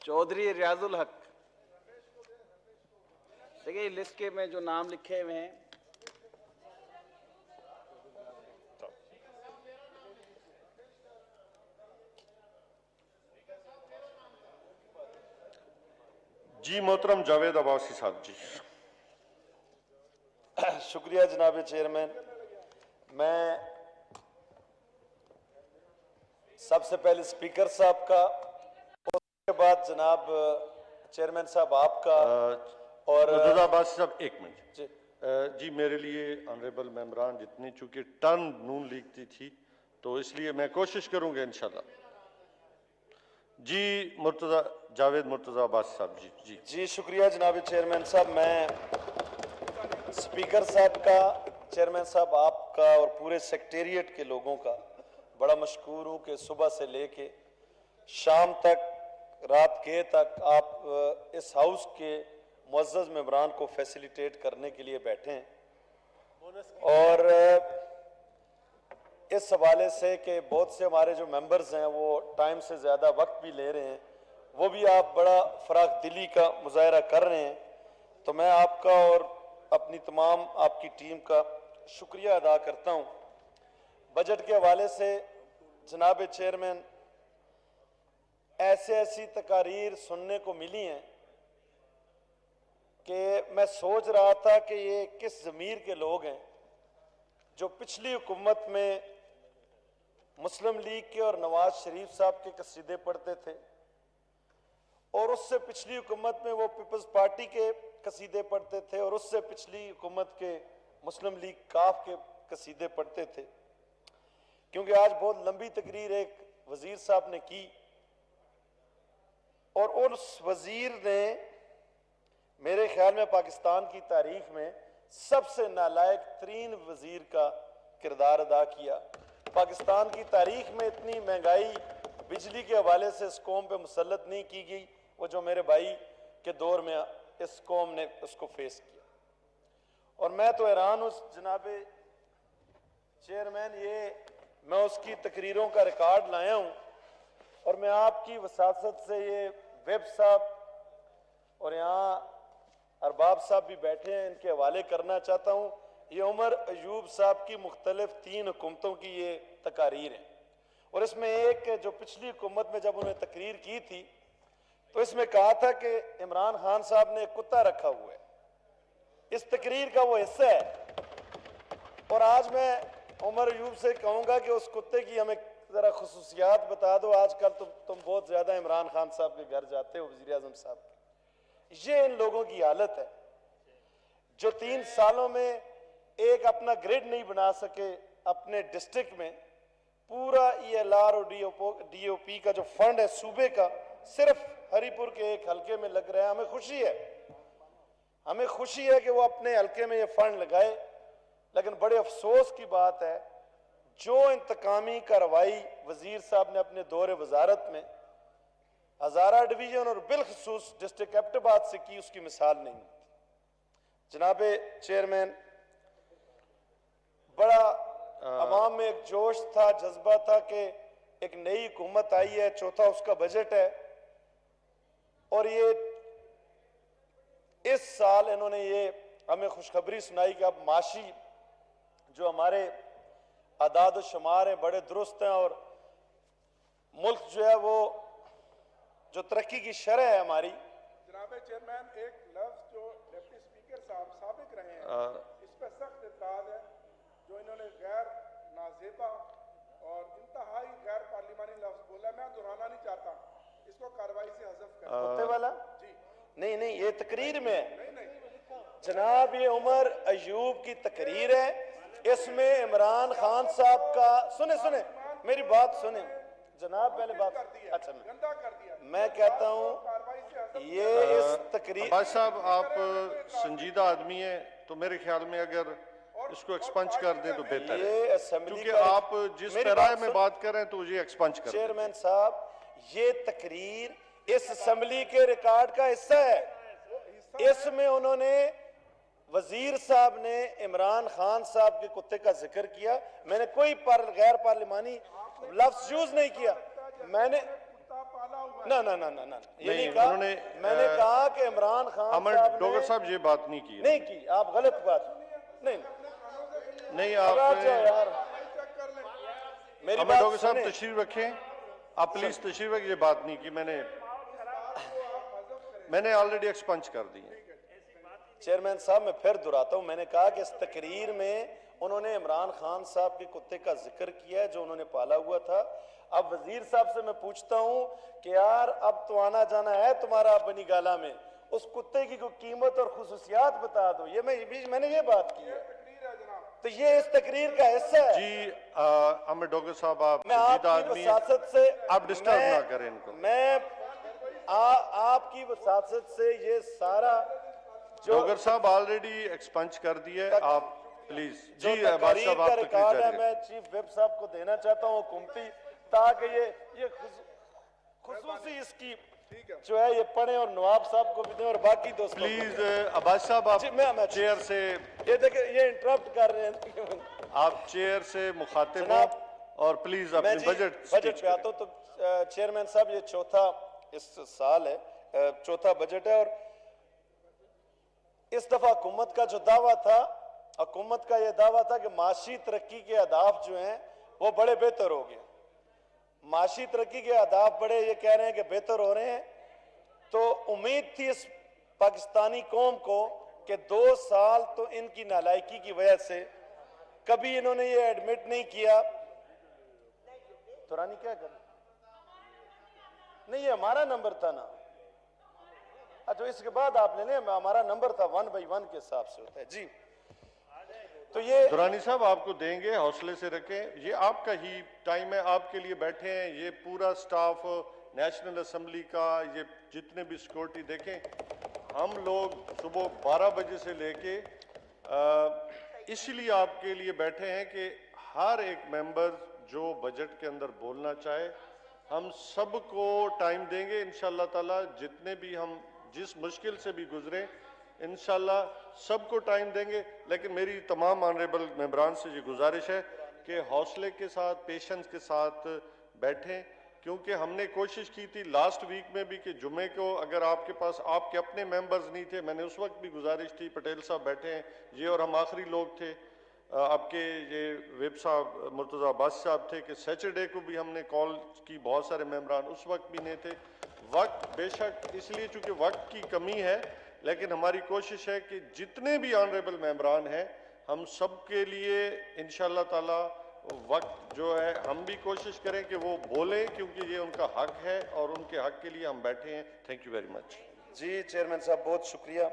चौधरी रियाजुल हक। देखिए लिस्ट के में जो नाम लिखे हुए हैं, जी मोहतरम जावेद अब्बासी साहब जी। शुक्रिया जनाब चेयरमैन। मैं सबसे पहले स्पीकर साहब का, उसके बाद जनाब चेयरमैन साहब आपका और अब्बासी साहब एक मिनट जी। जी मेरे लिए ऑनरेबल मेंबरान जितनी चूंकि टर्न नून लीग की थी तो इसलिए मैं कोशिश करूंगा इंशाल्लाह। जी मुर्तजा जावेद मुर्तजा अब्बासी साहब जी। जी जी शुक्रिया जनाब चेयरमैन साहब। मैं स्पीकर साहब का, चेयरमैन साहब आपका और पूरे सेक्रेटेरिएट के लोगों का बड़ा मशकूर हूँ कि सुबह से लेके शाम तक, रात के तक आप इस हाउस के मुअज़्ज़ज़ मेंबरान को फैसिलिटेट करने के लिए बैठे हैं। और इस हवाले से कि बहुत से हमारे जो मेंबर्स हैं वो टाइम से ज़्यादा वक्त भी ले रहे हैं, वो भी आप बड़ा फराख दिली का मुजाहरा कर रहे हैं, तो मैं आपका और अपनी तमाम आपकी टीम का शुक्रिया अदा करता हूँ। बजट के हवाले से जनाब चेयरमैन ऐसी तकारीर सुनने को मिली हैं कि मैं सोच रहा था कि ये किस ज़मीर के लोग हैं जो पिछली हुकूमत में मुस्लिम लीग के और नवाज शरीफ साहब के कसीदे पढ़ते थे और उससे पिछली हुकूमत में वो पीपल्स पार्टी के कसीदे पढ़ते थे और उससे पिछली हुकूमत के मुस्लिम लीग काफ के कसीदे पढ़ते थे। क्योंकि आज बहुत लंबी तकरीर एक वजीर साहब ने की और उस वजीर ने मेरे ख्याल में पाकिस्तान की तारीख में सबसे नालायक तरीन वजीर का किरदार अदा किया। पाकिस्तान की तारीख में इतनी महंगाई बिजली के हवाले से इस कौम पे मुसल्लत नहीं की गई, वो जो मेरे भाई के दौर में इस कौम ने उसको फेस किया। और मैं तो हैरान हूँ जनाब चेयरमैन, ये मैं उसकी तकरीरों का रिकॉर्ड लाया हूँ और मैं आपकी वसासत से ये वेब साहब और यहाँ अरबाब साहब भी बैठे हैं, इनके हवाले करना चाहता हूँ। ये उमर अयूब साहब की मुख्तलिफ 3 हुकूमतों की ये तकारीर है और इसमें एक जो पिछली हुकूमत में जब उन्होंने तकरीर की थी तो इसमें कहा था कि इमरान खान साहब ने एक कुत्ता रखा हुआ है। इस तकरीर का वो हिस्सा है और आज मैं उमर अयूब से कहूँगा कि उस कुत्ते की हमें ज़रा खुसूसियात बता दो। आजकल तुम बहुत ज़्यादा इमरान खान साहब के घर जाते हो, वज़ीर आज़म साहब के। ये इन लोगों की हालत है जो 3 सालों में एक अपना ग्रिड नहीं बना सके अपने डिस्ट्रिक्ट में। पूरा ELR और DOP का जो फंड है सूबे का सिर्फ हरीपुर के एक हलके में लग रहा है। हमें खुशी है कि वो अपने हलके में ये फंड लगाए, लेकिन बड़े अफसोस की बात है जो इंतकामी कार्रवाई वजीर साहब ने अपने दौरे वजारत में हजारा डिवीजन और बिलखसूस डिस्ट्रिक्ट एबटाबाद से की, उसकी मिसाल नहीं मिलती। जनाब चेयरमैन, बड़ा अवाम में एक जोश था, जज्बा था कि एक नई हुकूमत आई है, चौथा उसका बजट है और ये इस साल इन्होंने ये हमें खुशखबरी सुनाई कि अब माशी जो हमारे आदाद शुमार है बड़े दुरुस्त हैं और मुल्क जो है वो जो तरक्की की शरह है हमारी। जनाब चेयरमैन, एक लफ्ज जो डिप्टी स्पीकर साहब साबिक रहे हैं इस पर सख्त इत्राज है, जो इन्होंने गैर नाजेबा और इंतहाई गैर पार्लिमानी लफ्ज बोला। मैं दोहराना नहीं चाहता, इसको कार्रवाई से हज़फ कर कुत्ते वाला जी नहीं, ये तकरीर में नहीं जनाब ये उमर अयूब की तकरीर है। इसमें इमरान खान साहब का सुने मेरी बात सुने जनाब, पहले बात अच्छा गंदा कर दिया। मैं कहता हूं ये इस तकरीर भाई साहब आप संजीदा आदमी हैं तो मेरे ख्याल में अगर इसको एक्सपंज कर दे तो बेहतर है, क्योंकि आप जिस पैराए में बात कर रहे हैं तो ये एक्सपंज कर। चेयरमैन साहब, ये तकरीर इस असेंबली के रिकॉर्ड का हिस्सा है। इसमें उन्होंने वजीर साहब ने इमरान खान साहब के कुत्ते का जिक्र किया, मैंने कोई गैर पार्लिमानी लफ्ज यूज नहीं किया। मैंने पाला हुआ है। ना ना ना ना ना ये नहीं, नहीं कहा। उन्होंने, मैंने कहा कि इमरान खान अमर साहब डोगर ने साहब ये बात नहीं की। नहीं की। आप गलत बात नहीं नहीं, अब आ जाओ आप यार, चेक कर लें। मेरी अमर बात डोगर साहब सुने। तशरीफ रखें, आप प्लीज तशरीफ रखें। ये बात नहीं की मैंने ऑलरेडी एक्सपंज कर दी है। चेयरमैन साहब मैं फिर दोहराता हूं, मैंने कहा कि इस तकरीर में उन्होंने इमरान खान साहब के कुत्ते का जिक्र किया है जो उन्होंने पाला हुआ था। अब वजीर साहब से मैं पूछता हूं कि यार अब तो आना जाना है तुम्हारा बनी गाला में, उस कुत्ते की कोई कीमत और खुसूसियात बता दो। ये मैंने ये बात की है, तकरीर है जनाब। तो ये इस तकरीर का हिस्सा है। जी अमर डोगर साहब, आप मैं संजीदा आपकी आदमी हैं, वसासत से आप डिस्टर्ब ना करें इनको। मैं आपकी वसासत से ये सारा जो डोगर साहब ऑलरेडी एक्सपंज कर दिए, आप प्लीज। जो जी तकरीर बादशाह का आप रिकॉर्ड तकरीर है जारी मैं चीफ विप साहब को देना चाहता हूँ हुकूमती, ताकि ये खुसूसी इसकी जो है ये पढ़े और नवाब साहब को भी दें और बाकी दोस्तों को प्लीज। भी। अब्बास साहब आप जी, मैं चेयर से, ये देखिए ये इंटरप्ट कर रहे हैं। आप चेयर से मुखातिब हो जनाब, और प्लीज मैं अपनी जी बजट बजट पे आता हूँ। तो चेयरमैन साहब ये चौथा इस साल है, चौथा बजट है, और इस दफा हुकूमत का जो दावा था, हुकूमत का ये दावा था कि माशी तरक्की के अहदाफ जो हैं वो बड़े बेहतर हो गए। माशी तरक्की के अहदाफ बड़े ये कह रहे हैं कि बेहतर हो रहे हैं। तो उम्मीद थी इस पाकिस्तानी कौम को कि 2 साल तो इनकी नालायकी की वजह से कभी इन्होंने ये एडमिट नहीं किया। तो रानी क्या कर, नहीं ये हमारा नंबर था ना। अच्छा इसके बाद आप ले लें, हमारा नंबर था 1 by 1 के हिसाब से होता है जी। तो ये दुरानी साहब आपको देंगे, हौसले से रखें, ये आपका ही टाइम है, आपके लिए बैठे हैं। ये पूरा स्टाफ नेशनल असेंबली का, ये जितने भी सिक्योरिटी देखें, हम लोग सुबह 12 बजे से लेके इसलिए आपके लिए बैठे हैं कि हर एक मेंबर जो बजट के अंदर बोलना चाहे हम सबको टाइम देंगे इंशाल्लाह ताला। जितने भी हम जिस मुश्किल से भी गुजरे इंशाल्लाह सबको टाइम देंगे। लेकिन मेरी तमाम ऑनरेबल मेंबरान से ये गुजारिश है कि हौसले के साथ, पेशेंस के साथ बैठें, क्योंकि हमने कोशिश की थी लास्ट वीक में भी कि जुमे को अगर आपके पास आपके अपने मेंबर्स नहीं थे, मैंने उस वक्त भी गुजारिश थी, पटेल साहब बैठे हैं ये और हम आखिरी लोग थे, आपके ये विप साहब मुर्तज़ा अब्बास साहब थे, कि सैटरडे को भी हमने कॉल की, बहुत सारे मेंबरान उस वक्त भी नहीं थे। वक्त बेशक इसलिए चूंकि वक्त की कमी है, लेकिन हमारी कोशिश है कि जितने भी ऑनरेबल मेंबरान हैं हम सब के लिए इंशाल्लाह ताला वक्त जो है हम भी कोशिश करें कि वो बोलें, क्योंकि ये उनका हक है और उनके हक के लिए हम बैठे हैं। Thank you very much. जी चेयरमैन साहब बहुत शुक्रिया।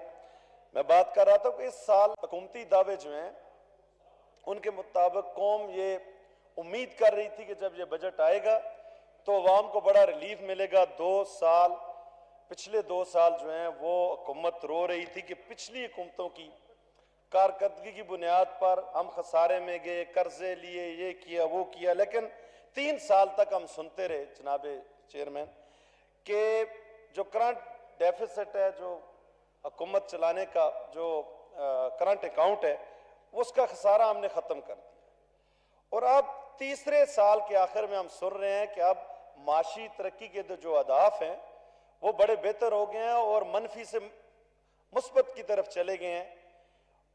मैं बात कर रहा था कि इस साल हुकूमती दावे जो हैं उनके मुताबिक कौम ये उम्मीद कर रही थी कि जब ये बजट आएगा तो अवाम को बड़ा रिलीफ मिलेगा। 2 साल, पिछले 2 साल जो हैं वो हुकूमत रो रही थी कि पिछली हुकूमतों की कारकर्दगी की बुनियाद पर हम खसारे में गए, कर्जे लिए, ये किया वो किया। लेकिन 3 साल तक हम सुनते रहे जनाब चेयरमैन कि जो करंट डेफिसिट है, जो हुकूमत चलाने का जो करंट अकाउंट है, उसका खसारा हमने ख़त्म कर दिया। और अब तीसरे साल के आखिर में हम सुन रहे हैं कि अब माशी तरक्की के जो अहदाफ हैं वो बड़े बेहतर हो गए हैं और मनफी से मुस्बत की तरफ चले गए हैं।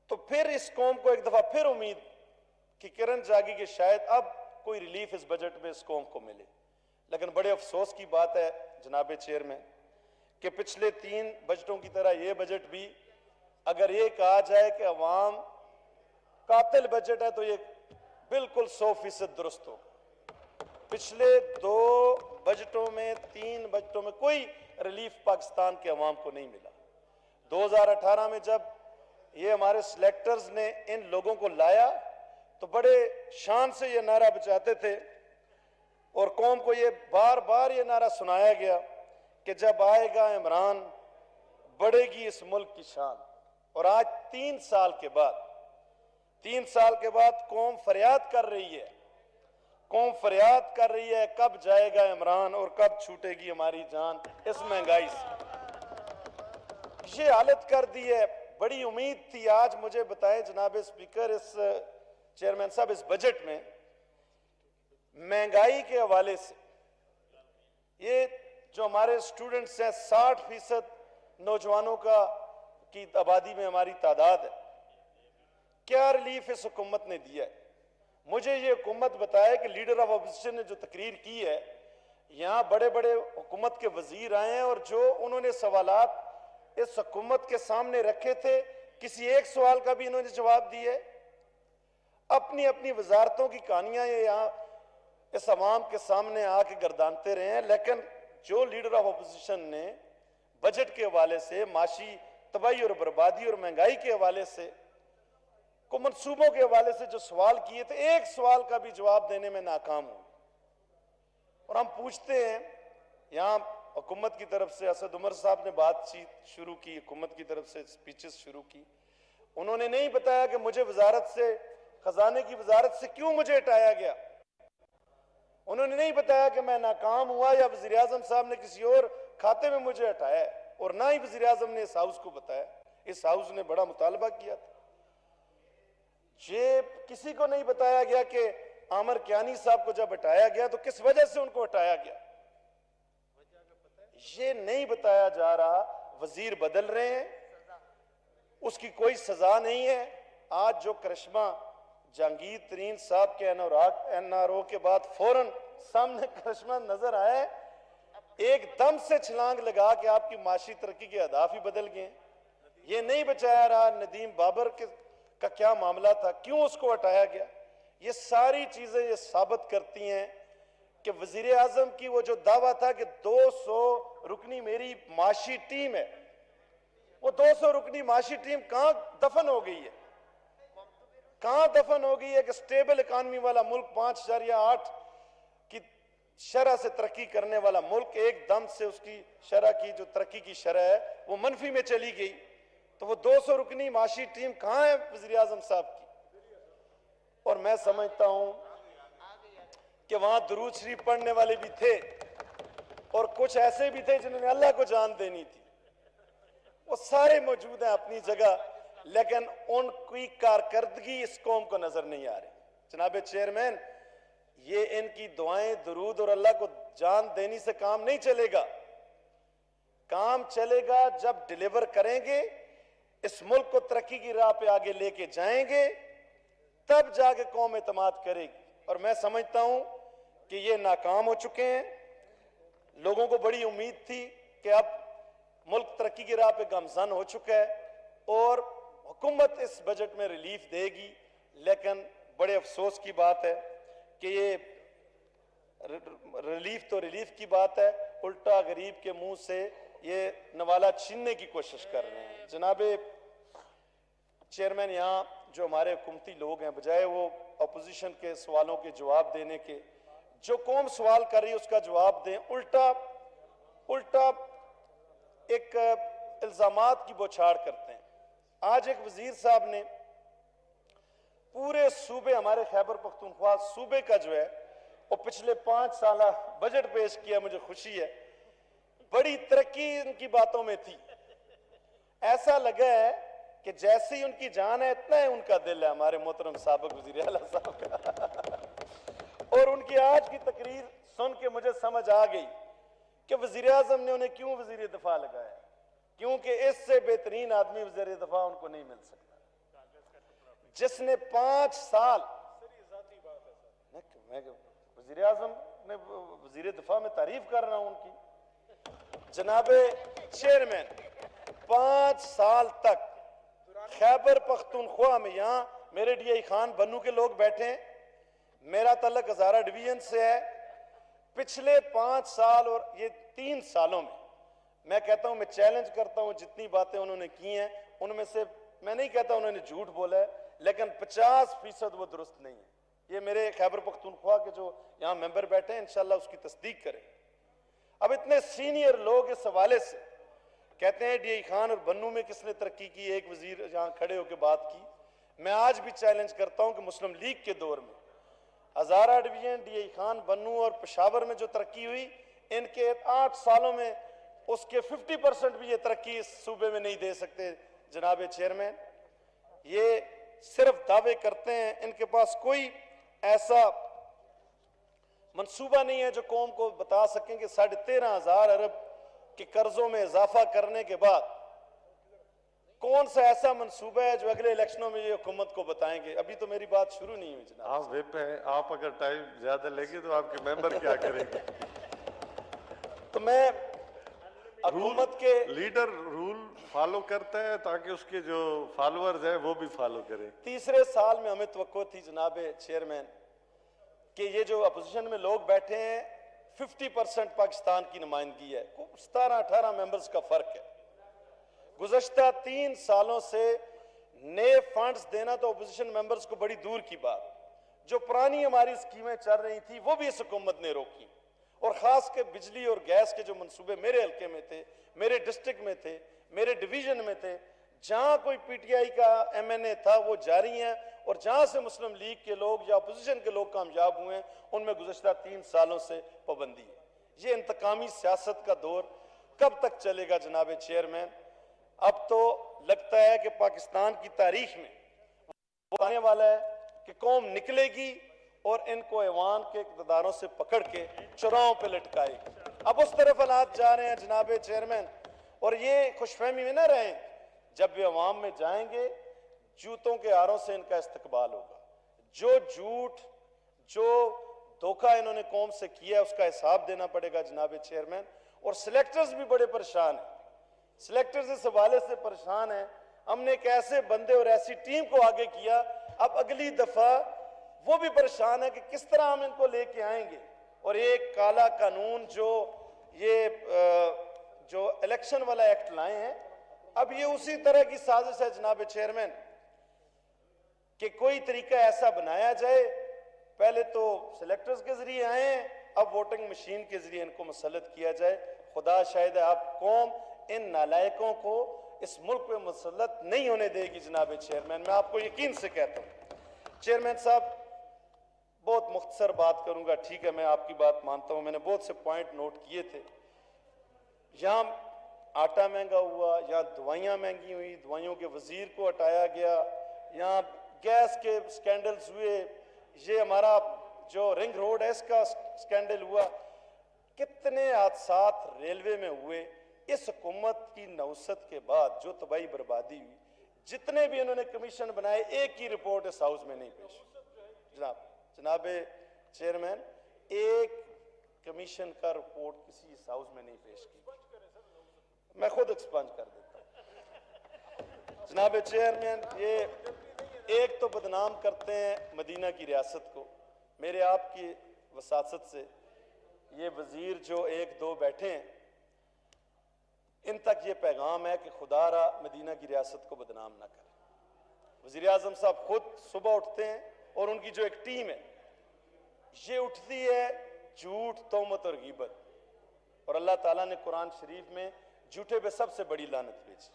तो फिर इस कौम को एक दफा फिर उम्मीद की किरण जागी कि शायद अब कोई रिलीफ इस बजट में इस कौम को मिले। लेकिन बड़े अफसोस की बात है जनाब चेयरमैन कि पिछले 3 बजटों की तरह ये बजट भी अगर ये कहा जाए कि अवाम कातिल बजट है तो ये बिल्कुल 100% दुरुस्त हो। पिछले 2 बजटों में, 3 बजटों में कोई रिलीफ पाकिस्तान के अवाम को नहीं मिला। 2018 में जब ये हमारे सिलेक्टर्स ने इन लोगों को लाया तो बड़े शान से ये नारा बजाते थे और कौम को ये बार बार ये नारा सुनाया गया कि जब आएगा इमरान बढ़ेगी इस मुल्क की शान। और आज 3 साल के बाद, 3 साल के बाद कौम फरियाद कर रही है, कौम फरियाद कर रही है कब जाएगा इमरान और कब छूटेगी हमारी जान इस महंगाई से। ये हालत कर दी है। बड़ी उम्मीद थी। आज मुझे बताएं जनाब स्पीकर, इस चेयरमैन साहब, इस बजट में महंगाई के हवाले से ये जो हमारे स्टूडेंट्स हैं 60% नौजवानों की आबादी में हमारी तादाद है। क्या रिलीफ इस हुकूमत ने दिया है? मुझे ये हुकूमत बताए कि लीडर ऑफ अपोजिशन ने जो तकरीर की है, यहाँ बड़े बड़े हुकूमत के वजीर आए हैं और जो उन्होंने सवालात इस हुकूमत के सामने रखे थे, किसी एक सवाल का भी इन्होंने जवाब दिए। अपनी अपनी वजारतों की कहानियां ये यहाँ इस अवाम के सामने आके गर्दानते रहे हैं, लेकिन जो लीडर ऑफ अपोजिशन ने बजट के हवाले से, माशी तबाही और बर्बादी और महंगाई के हवाले से, को मंसूबों के हवाले से जो सवाल किए थे, एक सवाल का भी जवाब देने में नाकाम हुए। और हम पूछते हैं, यहाँ हुकूमत की तरफ से असद उमर साहब ने बातचीत शुरू की, हुकूमत की तरफ से स्पीचेस शुरू की। उन्होंने नहीं बताया कि मुझे वजारत से, खजाने की वजारत से क्यों मुझे हटाया गया। उन्होंने नहीं बताया कि मैं नाकाम हुआ या वजीर आजम साहब ने किसी और खाते में मुझे हटाया, और ना ही वजीर आजम ने इस हाउस को बताया। इस हाउस ने बड़ा मुतालबा किया था। ये किसी को नहीं बताया गया कि आमर कियानी साहब को जब हटाया गया तो किस वजह से उनको हटाया गया, ये नहीं बताया जा रहा। वजीर बदल रहे हैं, उसकी कोई सजा नहीं है। आज जो करिश्मा जहांगीर तरीन साहब के एनआरओ के बाद फौरन सामने करिश्मा नजर आया, एकदम से छलांग लगा के आपकी माशी तरक्की के अहदाफ ही बदल गए। ये नहीं बचाया रहा नदीम बाबर का क्या मामला था, क्यों उसको हटाया गया। ये सारी चीजें ये साबित करती हैं कि वजीर आजम की वो जो दावा था कि 200 रुकनी मेरी माशी टीम है, वो 200 रुकनी माशी टीम कहां दफन हो गई है, कहां दफन हो गई है कि स्टेबल इकानमी वाला मुल्क, 5.8 की शरह से तरक्की करने वाला मुल्क, एकदम से उसकी शरह की जो तरक्की की शरह है वो मनफी में चली गई। तो वो 200 रुकनी माशी टीम कहां है वजीर आजम साहब की। और मैं समझता हूं कि वहां दुरूद शरीफ पढ़ने वाले भी थे और कुछ ऐसे भी थे जिन्होंने अल्लाह को जान देनी थी। वो सारे मौजूद हैं अपनी जगह, लेकिन उनकी कारकर्दगी इस कौम को नजर नहीं आ रही। जनाबे चेयरमैन, ये इनकी दुआएं, दुरूद और अल्लाह को जान देनी से काम नहीं चलेगा। काम चलेगा जब डिलीवर करेंगे, इस मुल्क को तरक्की की राह पे आगे लेके जाएंगे, तब जाके कौम एतमाद करेगी। और मैं समझता हूं कि ये नाकाम हो चुके हैं। लोगों को बड़ी उम्मीद थी कि अब मुल्क तरक्की की राह पे गमजन हो चुका है और हुकूमत इस बजट में रिलीफ देगी, लेकिन बड़े अफसोस की बात है कि ये रिलीफ तो रिलीफ की बात है, उल्टा गरीब के मुंह से ये नवाला छीनने की कोशिश कर रहे हैं। जनाबे चेयरमैन, यहाँ जो हमारे हुकूमती लोग हैं, बजाय वो अपोजिशन के सवालों के जवाब देने के, जो कौम सवाल कर रही है उसका जवाब दें, उल्टा एक इल्जामात की बौछार करते हैं। आज एक वजीर साहब ने पूरे सूबे, हमारे खैबर पख्तूनख्वा सूबे का जो है वो पिछले 5 साल बजट पेश किया। मुझे खुशी है, बड़ी तरक्की इनकी बातों में थी। ऐसा लगा है कि जैसे ही उनकी जान है इतना ही उनका दिल है, हमारे मोहतरम साबिक वजीर आला साहब का। और उनकी आज की तकरीर सुन के मुझे समझ आ गई कि वजीर आजम ने उन्हें क्यों वजीर दफा लगाया, क्योंकि इससे बेहतरीन आदमी वजीर दफा उनको नहीं मिल सकता, जिसने 5 साल, वजीर आजम ने वजीर दफा में तारीफ कर रहा हूं उनकी। जनाबे चेयरमैन, 5 साल तक खैबर पख्तूनख्वा में, यहाँ मेरे डीआई खान बन्नू के लोग बैठे हैं, मेरा तल्लक हजारा डिवीजन से है। पिछले 5 साल और ये 3 सालों में मैं कहता हूं, मैं चैलेंज करता हूं, जितनी बातें उन्होंने की हैं उनमें से मैं नहीं कहता उन्होंने झूठ बोला है, लेकिन 50% वो दुरुस्त नहीं है। ये मेरे खैबर पख्तूनख्वा के जो यहाँ मेंबर बैठे हैं, इंशाल्लाह उसकी तस्दीक करें। अब इतने सीनियर लोग इस हवाले से कहते हैं डीआई खान और बन्नू में किसने तरक्की की, एक वजीर जहां खड़े होकर बात की। मैं आज भी चैलेंज करता हूं कि मुस्लिम लीग के दौर में हजारा डिवीजन, डीआई खान, बन्नू और पेशावर में जो तरक्की हुई, इनके 8 सालों में उसके 50% भी ये तरक्की इस सूबे में नहीं दे सकते। जनाबे चेयरमैन, ये सिर्फ दावे करते हैं, इनके पास कोई ऐसा मंसूबा नहीं है जो कौम को बता सकें कि 13,500 अरब के कर्जों में इजाफा करने के बाद कौन सा ऐसा मंसूबा है जो अगले इलेक्शनों में ये हुकूमत को बताएंगे। अभी तो मेरी बात शुरू नहीं हुई जनाब। आप व्हिप हैं, आप अगर टाइम ज्यादा लेंगे तो आपके मेंबर क्या करेंगे? तो मैं हुकूमत के लीडर रूल फॉलो करता है ताकि उसके जो फॉलोअर्स हैं वो भी फॉलो करें। तीसरे साल में हमें तवक्को थी जनाब चेयरमैन कि ये जो अपोजिशन में लोग बैठे हैं 50% पाकिस्तान की नुमाइंदगी है, 17-18 मेंबर्स का फर्क है। गुज़श्ता 3 सालों से नए फंड्स देना तो अपोजिशन मेंबर्स को बड़ी दूर की बात, जो पुरानी हमारी स्कीमें चल रही थी वो भी इस हुकूमत ने रोकी। और खास के बिजली और गैस के जो मंसूबे मेरे हल्के में थे, मेरे डिस्ट्रिक्ट में थे, मेरे डिवीजन में थे, जहां कोई पीटीआई का एमएनए था वो जारी है, और जहां से मुस्लिम लीग के लोग या अपोजिशन के लोग कामयाब हुए उनमें गुज़श्ता 3 सालों से पाबंदी है। ये इंतकामी सियासत का दौर कब तक चलेगा जनाब चेयरमैन? अब तो लगता है कि पाकिस्तान की तारीख में वो आने वाला है कि कौम निकलेगी और इनको ऐवान के इक़्तिदारों से पकड़ के चौराहों पे लटकाएगी। अब उस तरफ हालात जा रहे हैं जनाब चेयरमैन, और ये खुशफहमी में न रहें, जब वे अवाम में जाएंगे जूतों के आरों से इनका इस्तकबाल होगा। जो झूठ जो धोखा इन्होंने कौम से किया उसका हिसाब देना पड़ेगा जनाब चेयरमैन। और सिलेक्टर्स भी बड़े परेशान हैं, सिलेक्टर्स इस हवाले से परेशान हैं, हमने एक ऐसे बंदे और ऐसी टीम को आगे किया, अब अगली दफा वो भी परेशान है कि किस तरह हम इनको लेके आएंगे। और एक काला कानून जो इलेक्शन वाला एक्ट लाए हैं, अब ये उसी तरह की साजिश है जनाब चेयरमैन कि कोई तरीका ऐसा बनाया जाए, पहले तो सिलेक्टर्स के जरिए आए, अब वोटिंग मशीन के जरिए इनको मुसल्लत किया जाए। खुदा शायद आप कौम इन नालायकों को इस मुल्क में मुसल्लत नहीं होने देगी जनाब चेयरमैन, मैं आपको यकीन से कहता हूं। चेयरमैन साहब, बहुत मुख्तसर बात करूंगा, ठीक है, मैं आपकी बात मानता हूं, मैंने बहुत से पॉइंट नोट किए थे। यहां आटा महंगा हुआ, यहां दवाइयां महंगी हुई, दवाइयों के वजीर को हटाया गया, यहां गैस के स्कैंडल्स हुए, ये हमारा जो रिंग रोड है इसका स्कैंडल हुआ, कितने हादसात रेलवे में हुए। इस हुकूमत की नौसत के बाद जो तबाही बर्बादी हुई, जितने भी इन्होंने कमीशन बनाए, एक ही रिपोर्ट इस हाउस में नहीं पेश। जनाब चेयरमैन, एक कमीशन का रिपोर्ट किसी इस हाउस में नहीं पेश की, मैं खुद एक्सपंज कर देता हूं। जनाब चेयरमैन, ये एक तो बदनाम करते हैं मदीना की रियासत को। मेरे आपकी वसासत से ये वजीर जो 1-2 बैठे हैं, इन तक ये पैगाम है कि खुदारा मदीना की रियासत को बदनाम ना करें। वजीर आजम साहब खुद सुबह उठते हैं और उनकी जो एक टीम है ये उठती है झूठ, तोहमत और गीबत, और अल्लाह ताला ने कुरान शरीफ में झूठे पे सबसे बड़ी लानत भेजी,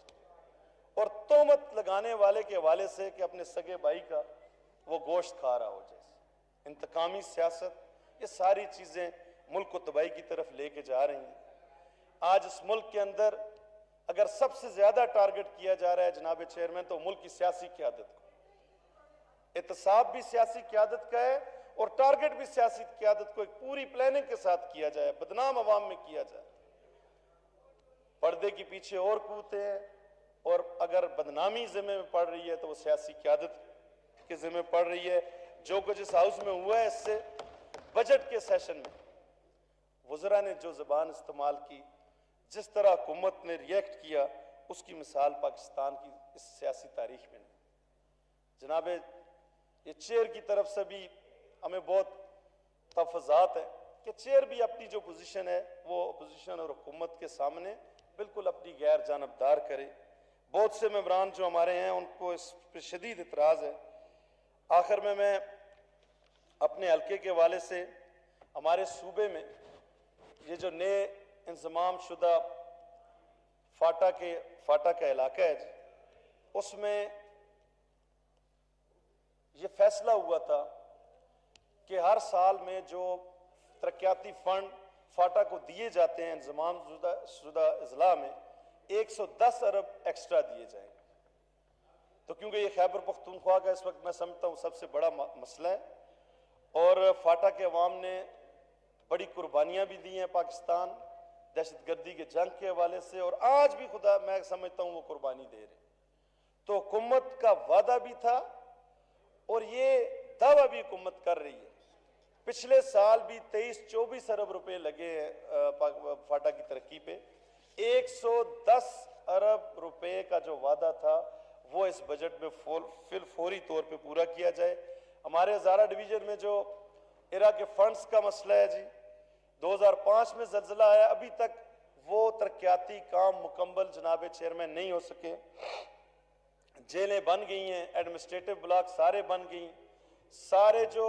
और तोहमत लगाने वाले के हवाले से कि अपने सगे भाई का वो गोश्त खा रहा हो, जैसे इंतकामी सियासत, ये सारी चीजें मुल्क को तबाही की तरफ लेके जा रही हैं। आज इस मुल्क के अंदर अगर सबसे ज्यादा टारगेट किया जा रहा है जनाब चेयरमैन, तो मुल्क की सियासी क़यादत को, एहतसाब भी सियासी क़यादत का है और टारगेट भी सियासी क़यादत को एक पूरी प्लानिंग के साथ किया जाए, बदनाम अवाम में किया जाए। पर्दे के पीछे और कूदते हैं, और अगर बदनामी जिम्मे में पड़ रही है तो वो सियासी क़यादत के जिम्मे पड़ रही है। जो कुछ इस हाउस में हुआ है, इससे बजट के सेशन में वज़रा ने जो ज़बान इस्तेमाल की, जिस तरह हुकूमत ने रिएक्ट किया, उसकी मिसाल पाकिस्तान की इस सियासी तारीख में नहीं। जनाब ये चेयर की तरफ से भी हमें बहुत तफज़ात है कि चेयर भी अपनी जो पोजीशन है वो अपोजिशन और हुकूमत के सामने बिल्कुल अपनी गैर जानबदार करे। बहुत से मेंबरान जो हमारे हैं उनको इस पर शदीद इतराज़ है। आखिर में मैं अपने हल्के के हवाले से, हमारे सूबे में ये जो नए इंतज़ाम शुदा फाटा का इलाका है, उसमें ये फैसला हुआ था कि हर साल में जो तरक्याती फंड फाटा को दिए जाते हैं इंतज़ाम शुदा अजला में, 110 अरब एक्स्ट्रा दिए जाएंगे। तो क्योंकि ये खैबर पख्तूनख्वा का इस वक्त मैं समझता हूँ सबसे बड़ा मसला है, और फाटा के अवाम ने बड़ी कुर्बानियां भी दी हैं पाकिस्तान दहशतगर्दी के जंग के हवाले से, और आज भी खुदा मैं समझता हूं वो कुर्बानी दे रहे। तो हुकूमत का वादा भी था और ये दावा भी हुकूमत कर रही है। पिछले साल भी 23-24 अरब रुपए लगे हैं फाटा की तरक्की पे। 110 अरब रुपए का जो वादा था वो इस बजट में फौरी तौर पे पूरा किया जाए। हमारे हज़ारा डिवीजन में जो इरा के फंड्स का मसला है जी, 2005 में जल्जला आया, अभी तक वो तरक्याती काम मुकम्मल जनाब चेयरमैन नहीं हो सके। जेलें बन गई हैं, एडमिनिस्ट्रेटिव ब्लॉक सारे बन गई, सारे जो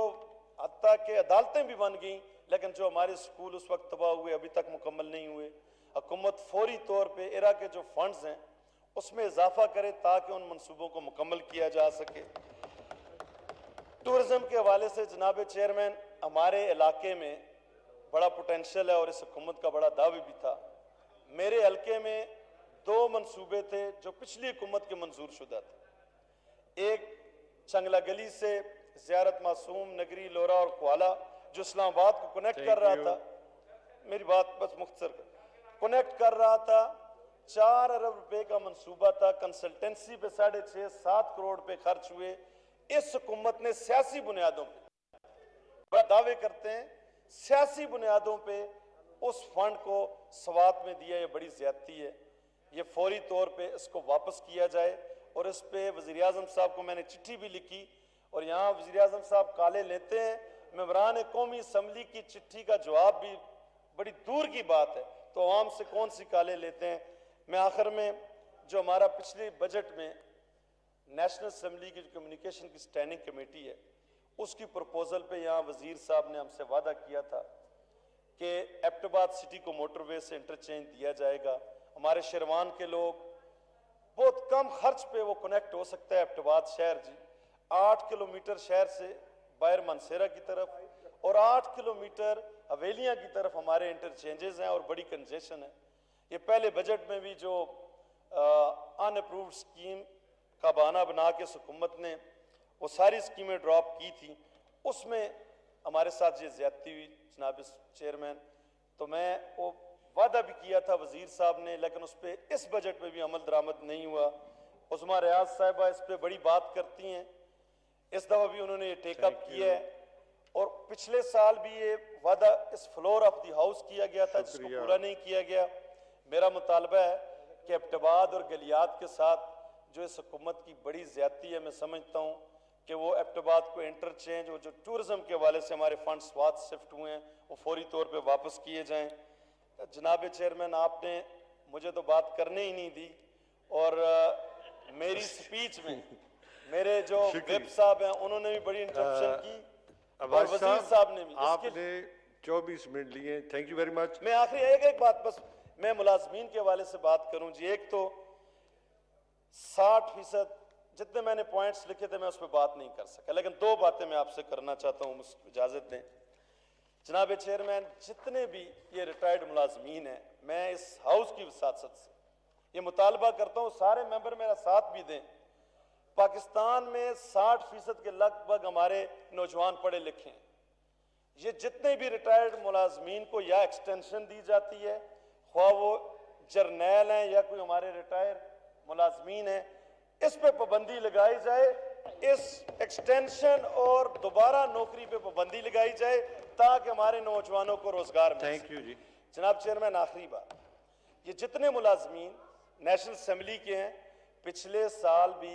हत्ता के अदालतें भी बन गई, लेकिन जो हमारे स्कूल उस वक्त तबाह हुए अभी तक मुकम्मल नहीं हुए। हुकूमत फौरी तौर पे इरा के जो फंड्स हैं उसमें इजाफा करे ताकि उन मंसूबों को मुकम्मल किया जा सके। टूरिज्म के हवाले से जनाब चेयरमैन हमारे इलाके में बड़ा पोटेंशियल है और इस हुकूमत का बड़ा दावी भी था। मेरे हल्के में 2 मंसूबे थे जो पिछली हुकूमत के मंजूर शुदा थे। एक चंगला गली से ज़ियारत मासूम नगरी लोरा और क्वाला जो इस्लामाबाद को कनेक्ट कर रहा था, मेरी बात बस मुख्तसर कनेक्ट कर रहा था, 4 अरब रुपए का मंसूबा था। कंसल्टेंसी पे 6.5-7 करोड़ रुपए खर्च हुए। इस हुकूमत ने सियासी बुनियादों पे दावे करते हैं, सियासी बुनियादों पे उस फंड को सवात में दिया, ये बड़ी ज्यादती है। ये फौरी तौर पे इसको वापस किया जाए। और इस पे वज़ीर आज़म साहब को मैंने चिट्ठी भी लिखी और यहाँ वज़ीर आज़म साहब काले लेते हैं। मेंबरान कौमी असम्बली की चिट्ठी का जवाब भी बड़ी दूर की बात है, तो आवाम से कौन सी काले लेते हैं। मैं आखिर में जो हमारा पिछले बजट में नेशनल असम्बली की जो कम्युनिकेशन की स्टैंडिंग कमेटी है उसकी प्रपोजल पे यहाँ वज़ीर साहब ने हमसे वादा किया था कि एबटाबाद सिटी को मोटरवे से इंटरचेंज दिया जाएगा। हमारे शेरवान के लोग बहुत कम खर्च पे वो कनेक्ट हो सकता है एबटाबाद शहर जी। 8 किलोमीटर शहर से बाहर मनसेरा की तरफ और 8 किलोमीटर हवेलियां की तरफ हमारे इंटरचेंजेस हैं और बड़ी कंजेशन है। ये पहले बजट में भी जो अनअप्रूव्ड स्कीम का बहाना बना के हुकूमत ने वो सारी स्कीमें ड्रॉप की थी, उसमें हमारे साथ ये ज्यादती हुई जनाब चेयरमैन। तो मैं वो वादा भी किया था वजीर साहब ने, लेकिन उस पर इस बजट में भी अमल दरामद नहीं हुआ। उस्मा रियाज साहिबा इस पर बड़ी बात करती हैं, इस दफा भी उन्होंने ये टेकअप किया है। और पिछले साल भी ये वादा इस फ्लोर ऑफ द हाउस किया गया था जिसको पूरा नहीं किया गया। मेरा मुतालबा है कि एबटाबाद और गलियात के साथ जो इस हुकूमत की बड़ी ज्यादती है, मैं समझता हूँ कि वो एबटाबाद को इंटरचेंज और जो टूरिज्म के हवाले से हमारे फंड स्वाद शिफ्ट हुए हैं वो फौरी तौर पे वापस किए जाएं। जनाब चेयरमैन, आपने मुझे तो बात करने ही नहीं दी और मेरी स्पीच में मेरे जो वेब साहब हैं उन्होंने भी बड़ी इंटरप्शन की और वजीर साहब ने भी। आपने 24 मिनट लिए, थैंक यू वेरी मच। मैं आखिरी एक बात बस मैं मुलाजमीन के हवाले से बात करूं जी। एक तो 60% जितने मैंने पॉइंट्स लिखे थे मैं उस पर बात नहीं कर सका, लेकिन 2 बातें मैं आपसे करना चाहता हूं, मुझे इजाजत दें। जनाब चेयरमैन, जितने भी ये रिटायर्ड मुलाजमीन हैं, मैं इस हाउस की वसासत से ये मुतालबा करता हूं सारे मेंबर मेरा साथ भी दें। पाकिस्तान में 60% के लगभग हमारे नौजवान पढ़े लिखे हैं। ये जितने भी रिटायर्ड मुलाजमीन को या एक्सटेंशन दी जाती है, ख्वाह वो जर्नैल हैं या कोई हमारे रिटायर मुलाजमीन हैं, इस पे पाबंदी लगाई जाए। इस एक्सटेंशन और दोबारा नौकरी पे पाबंदी लगाई जाए ताकि हमारे नौजवानों को रोजगार मिले। थैंक यू जी। जनाब चेयरमैन, आखिरी बात, ये जितने मुलाजमीन नेशनल असम्बली के हैं, पिछले साल भी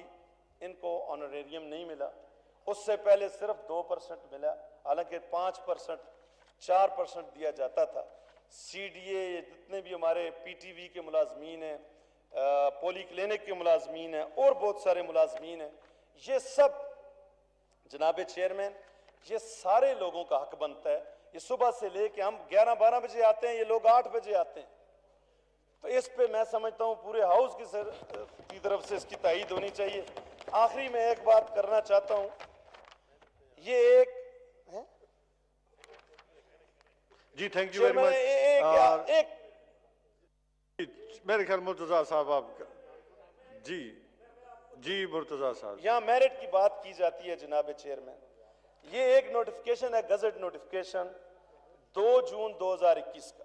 इनको ऑनरेरियम नहीं मिला, उससे पहले सिर्फ 2% मिला, हालांकि 5% 4% दिया जाता था। CDA, जितने भी हमारे PTV के मुलाजमीन हैं, पोली क्लिनिक के मुलाजमीन हैं और बहुत सारे मुलाजमीन हैं, ये सब जनाब चेयरमैन ये सारे लोगों का हक बनता है। ये सुबह से लेके हम 11-12 बजे आते हैं, ये लोग 8 बजे आते हैं। तो इस पे मैं समझता हूँ पूरे हाउस की तरफ से इसकी तायीद होनी चाहिए। आखिरी में एक बात करना चाहता हूँ, ये एक है? जी थैंक यू वेरी मच। एक मेरे ख्याल मुर्तजा साहब आप जी मुर्तजा साहब, यहाँ मेरिट की बात की जाती है जनाब चेयरमैन। ये एक नोटिफिकेशन है, गजट नोटिफिकेशन 2 जून 2021 का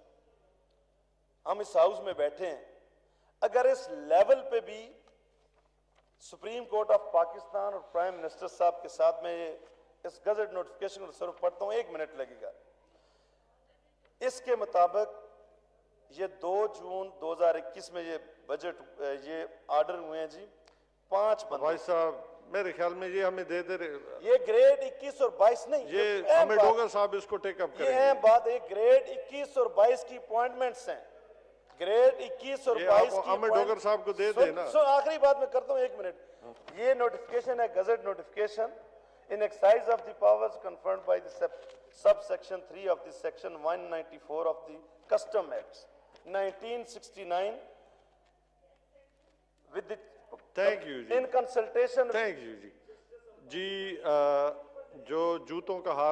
हम इस हाउस में बैठे हैं, अगर इस लेवल पे भी सुप्रीम कोर्ट ऑफ पाकिस्तान और प्राइम मिनिस्टर साहब के साथ में ये इस गजट नोटिफिकेशन को सिर्फ पढ़ता हूं, 1 मिनट लगेगा। इसके मुताबिक ये 2 जून 2021 में ये बजट ये ऑर्डर हुए हैं जी 5 भाई बंदे। साहब मेरे ख्याल में ये हमें दे दे रहे, ये ग्रेड 21 और 22 नहीं, ये अहम हमें बात- डोगर साहब इसको टेकअप ये करेंगे। अहम बात है, ग्रेड 21 और 22 की अपॉइंटमेंट्स हैं। ग्रेड 21 और ये 22 आप की अहमद डोगर साहब को दे देना। आखिरी बात मैं करता हूं, 1 मिनट। ये नोटिफिकेशन है gazette notification in excise of the powers confirmed by the sub section 3 of the section 194 of the custom act 1969 with the thank you जी, in consultation थैंक यू जी। जी जो जूतों का हार